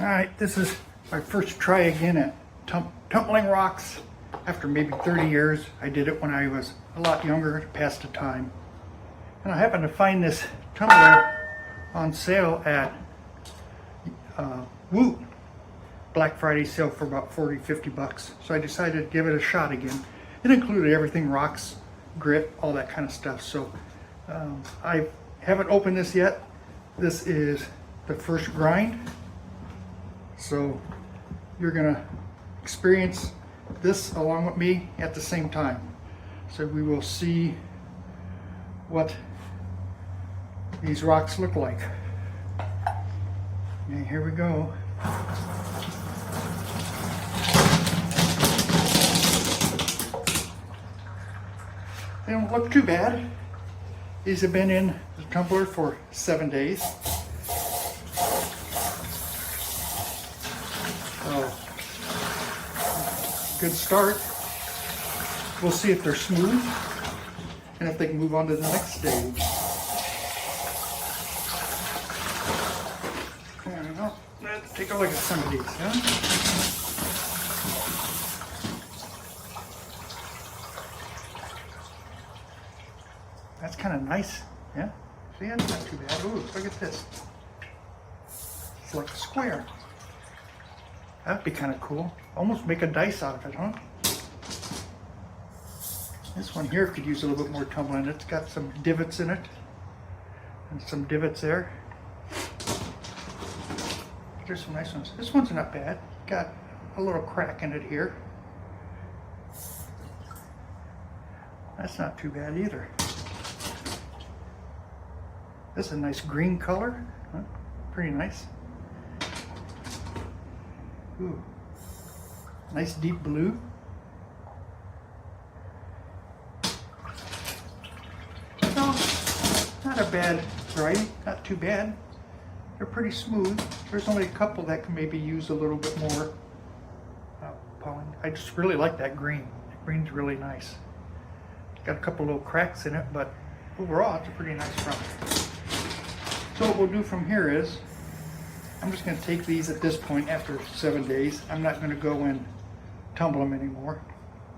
All right, this is my first try again at tumbling rocks after maybe 30 years. I did it when I was a lot younger to pass the time. And I happened to find this tumbler on sale at Woot. Black Friday sale for about 40-50 bucks. So I decided to give it a shot again. It included everything, rocks, grit, all that kind of stuff. So I haven't opened this yet. This is the first grind. So you're gonna experience this along with me at the same time. So we will see what these rocks look like. And here we go. They don't look too bad. These have been in the tumbler for 7 days. So, good start. We'll see if they're smooth and if they can move on to the next stage. There we go. Let's take a look at some of these, huh? That's kind of nice, yeah? See, that's not too bad. Ooh, look at this. It's like a square. That'd be kind of cool. Almost make a dice out of it, huh? This one here could use a little bit more tumbling. It's got some divots in it. And some divots there. There's some nice ones. This one's not bad. Got a little crack in it here. That's not too bad either. This is a nice green color. Huh? Pretty nice. Ooh. Nice deep blue. No, not a bad variety. Not too bad. They're pretty smooth. There's only a couple that can maybe use a little bit more pollen. I just really like that green. The green's really nice. Got a couple little cracks in it, but overall it's a pretty nice rock. So what we'll do from here is, I'm just going to take these at this point after 7 days. I'm not going to go and tumble them anymore.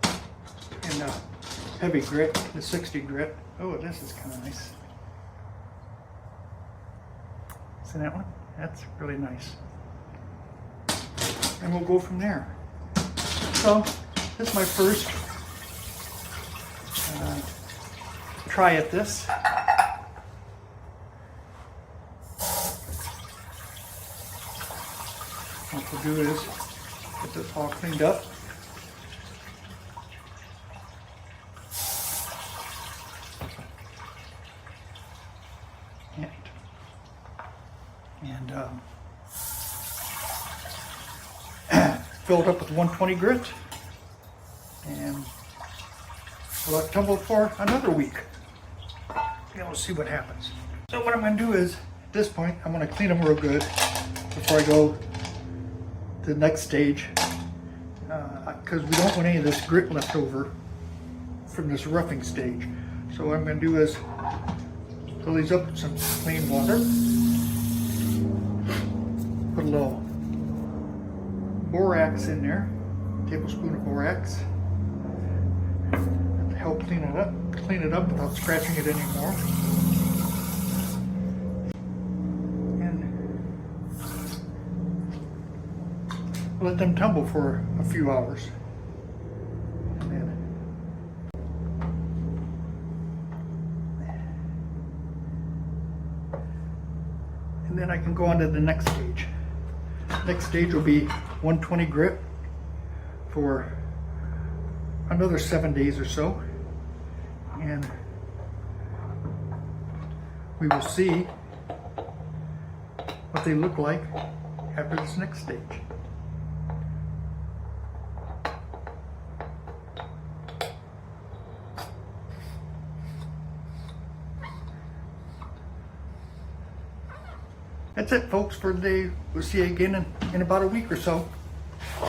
In the heavy grit, the 60 grit. Oh, this is kind of nice. See that one? That's really nice. And we'll go from there. So, this is my first try at this. What we'll do is get this all cleaned up. And fill it up with 120 grit. And we'll let it tumble for another week. And we'll see what happens. So what I'm going to do is, at this point, I'm going to clean them real good before I go to the next stage, because we don't want any of this grit left over from this roughing stage. So what I'm going to do is fill these up with some clean water, put a little borax in there, a tablespoon of borax, to help clean it up without scratching it anymore. Let them tumble for a few hours. And then I can go on to the next stage. Next stage will be 120 grit for another 7 days or so. And we will see what they look like after this next stage. That's it, folks, for today. We'll see you again in about a week or so.